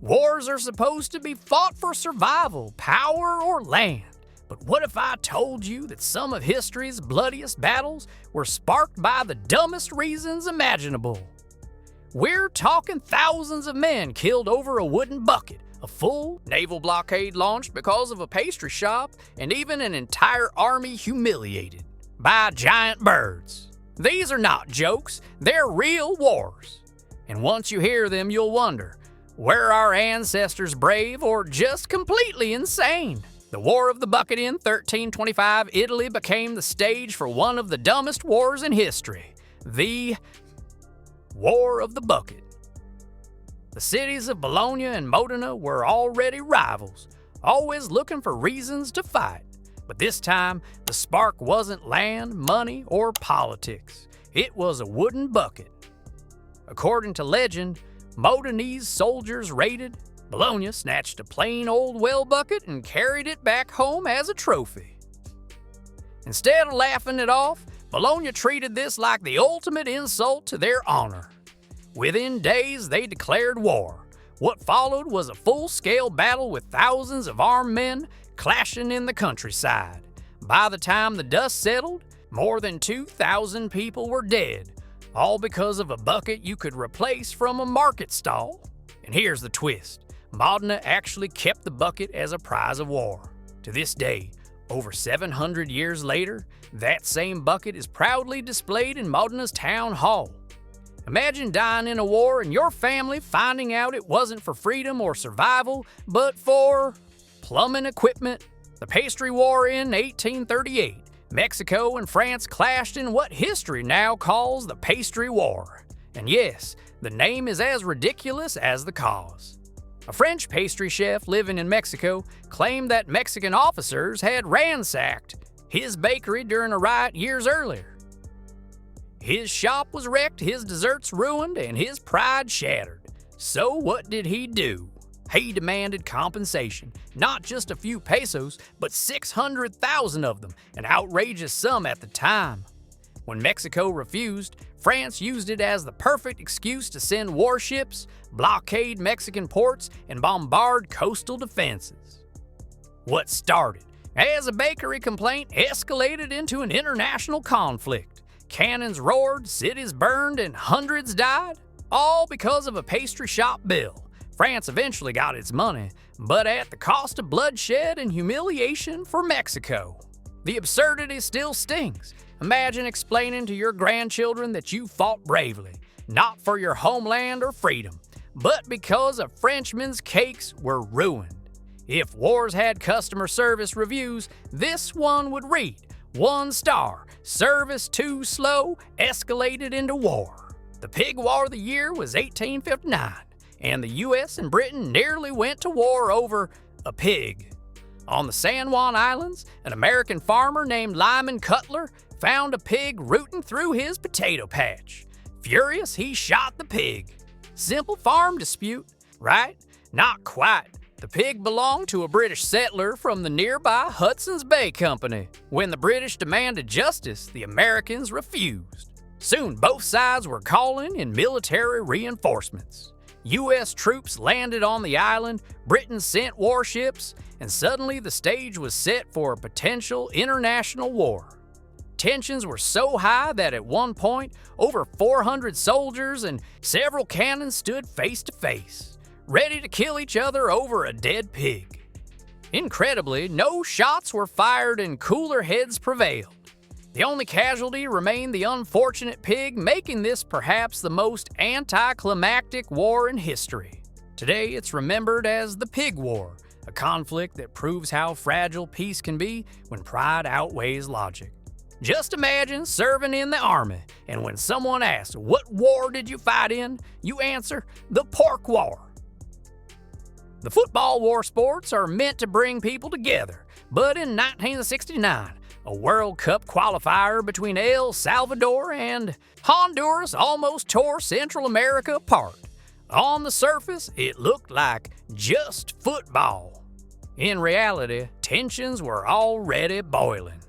Wars are supposed to be fought for survival, power, or land. But what if I told you that some of history's bloodiest battles were sparked by the dumbest reasons imaginable? We're talking thousands of men killed over a wooden bucket, a full naval blockade launched because of a pastry shop, and even an entire army humiliated by giant birds. These are not jokes, they're real wars. And once you hear them, you'll wonder, were our ancestors brave or just completely insane? The War of the Bucket in 1325, Italy became the stage for one of the dumbest wars in history, the War of the Bucket. The cities of Bologna and Modena were already rivals, always looking for reasons to fight. But this time, the spark wasn't land, money, or politics. It was a wooden bucket. According to legend, Modenese soldiers raided. Bologna snatched a plain old well bucket and carried it back home as a trophy. Instead of laughing it off, Bologna treated this like the ultimate insult to their honor. Within days, they declared war. What followed was a full-scale battle with thousands of armed men clashing in the countryside. By the time the dust settled, more than 2,000 people were dead, all because of a bucket you could replace from a market stall. And here's the twist. Modena actually kept the bucket as a prize of war. To this day, over 700 years later, that same bucket is proudly displayed in Modena's town hall. Imagine dying in a war and your family finding out it wasn't for freedom or survival, but for plumbing equipment. The Pastry War in 1838. Mexico and France clashed in what history now calls the Pastry War. And yes, the name is as ridiculous as the cause. A French pastry chef living in Mexico claimed that Mexican officers had ransacked his bakery during a riot years earlier. His shop was wrecked, his desserts ruined, and his pride shattered. So what did he do? He demanded compensation, not just a few pesos, but 600,000 of them, an outrageous sum at the time. When Mexico refused, France used it as the perfect excuse to send warships, blockade Mexican ports, and bombard coastal defenses. What started as a bakery complaint escalated into an international conflict. Cannons roared, cities burned, and hundreds died, all because of a pastry shop bill. France eventually got its money, but at the cost of bloodshed and humiliation for Mexico. The absurdity still stings. Imagine explaining to your grandchildren that you fought bravely, not for your homeland or freedom, but because a Frenchman's cakes were ruined. If wars had customer service reviews, this one would read, 1 star, service too slow, escalated into war. The Pig War of the year was 1859, and the U.S. and Britain nearly went to war over a pig. On the San Juan Islands, an American farmer named Lyman Cutler found a pig rooting through his potato patch. Furious, he shot the pig. Simple farm dispute, right? Not quite. The pig belonged to a British settler from the nearby Hudson's Bay Company. When the British demanded justice, the Americans refused. Soon both sides were calling in military reinforcements. U.S. troops landed on the island, Britain sent warships, and suddenly the stage was set for a potential international war. Tensions were so high that at one point, over 400 soldiers and several cannons stood face to face, ready to kill each other over a dead pig. Incredibly, no shots were fired and cooler heads prevailed. The only casualty remained the unfortunate pig, making this perhaps the most anticlimactic war in history. Today, it's remembered as the Pig War, a conflict that proves how fragile peace can be when pride outweighs logic. Just imagine serving in the army, and when someone asks, "What war did you fight in?" you answer, "The Pork War." The football war sports are meant to bring people together, but in 1969, a World Cup qualifier between El Salvador and Honduras almost tore Central America apart. On the surface, it looked like just football. In reality, tensions were already boiling.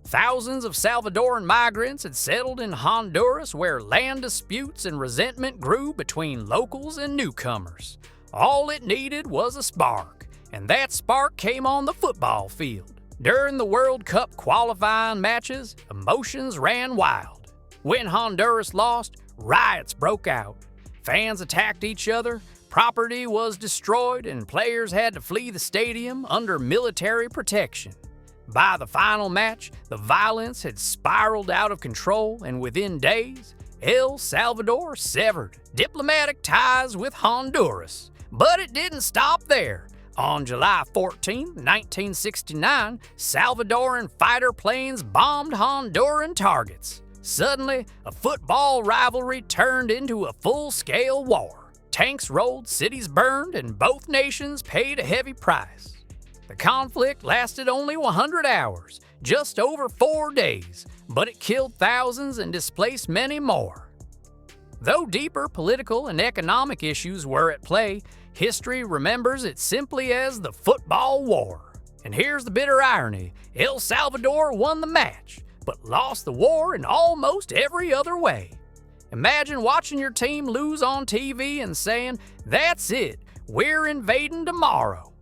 Thousands of Salvadoran migrants had settled in Honduras, where land disputes and resentment grew between locals and newcomers. All it needed was a spark, and that spark came on the football field. During the World Cup qualifying matches, emotions ran wild. When Honduras lost, riots broke out. Fans attacked each other, property was destroyed, and players had to flee the stadium under military protection. By the final match, the violence had spiraled out of control, and within days, El Salvador severed diplomatic ties with Honduras. But it didn't stop there. On July 14, 1969, Salvadoran fighter planes bombed Honduran targets. Suddenly, a football rivalry turned into a full-scale war. Tanks rolled, cities burned, and both nations paid a heavy price. The conflict lasted only 100 hours, just over 4 days, but it killed thousands and displaced many more. Though deeper political and economic issues were at play, history remembers it simply as the Football War. And here's the bitter irony: El Salvador won the match, but lost the war in almost every other way. Imagine watching your team lose on TV and saying, "That's it, we're invading tomorrow."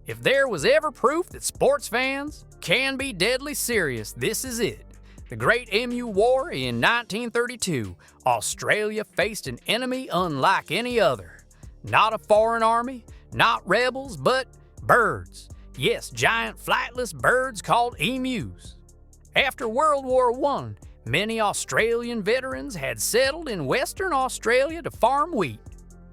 If there was ever proof that sports fans can be deadly serious, this is it. The Great Emu War in 1932, Australia faced an enemy unlike any other. Not a foreign army, not rebels, but birds. Yes, giant flightless birds called emus. After World War I, many Australian veterans had settled in Western Australia to farm wheat.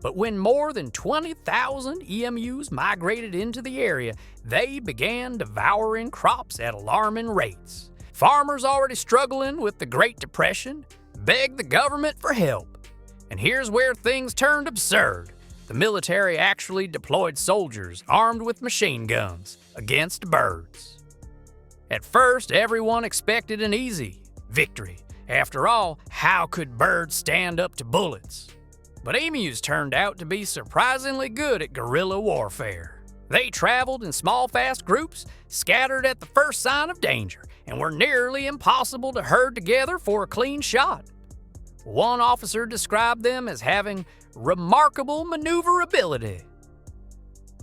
But when more than 20,000 emus migrated into the area, they began devouring crops at alarming rates. Farmers already struggling with the Great Depression begged the government for help. And here's where things turned absurd. The military actually deployed soldiers armed with machine guns against birds. At first, everyone expected an easy victory. After all, how could birds stand up to bullets? But emus turned out to be surprisingly good at guerrilla warfare. They traveled in small, fast groups, scattered at the first sign of danger, and were nearly impossible to herd together for a clean shot. One officer described them as having remarkable maneuverability.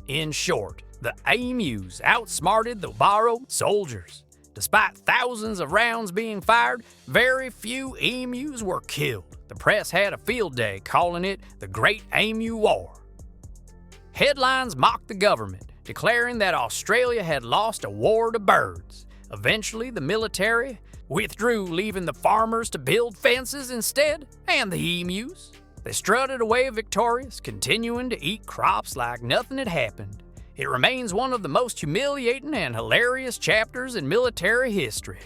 In short, the emus outsmarted the borrowed soldiers. Despite thousands of rounds being fired, very few emus were killed. The press had a field day calling it the Great Emu War. Headlines mocked the government, declaring that Australia had lost a war to birds. Eventually, the military withdrew, leaving the farmers to build fences instead, and the emus. They strutted away victorious, continuing to eat crops like nothing had happened. It remains one of the most humiliating and hilarious chapters in military history.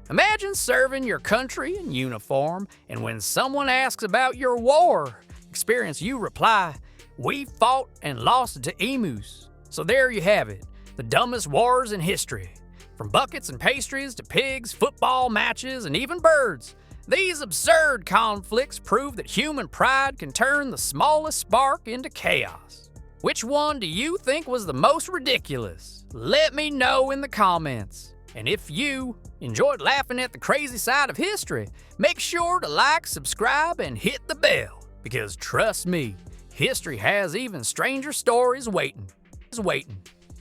Imagine serving your country in uniform, and when someone asks about your war experience, you reply, "We fought and lost to emus." So there you have it, the dumbest wars in history. From buckets and pastries to pigs, football matches, and even birds. These absurd conflicts prove that human pride can turn the smallest spark into chaos. Which one do you think was the most ridiculous? Let me know in the comments. And if you enjoyed laughing at the crazy side of history, make sure to like, subscribe, and hit the bell. Because trust me, history has even stranger stories waiting.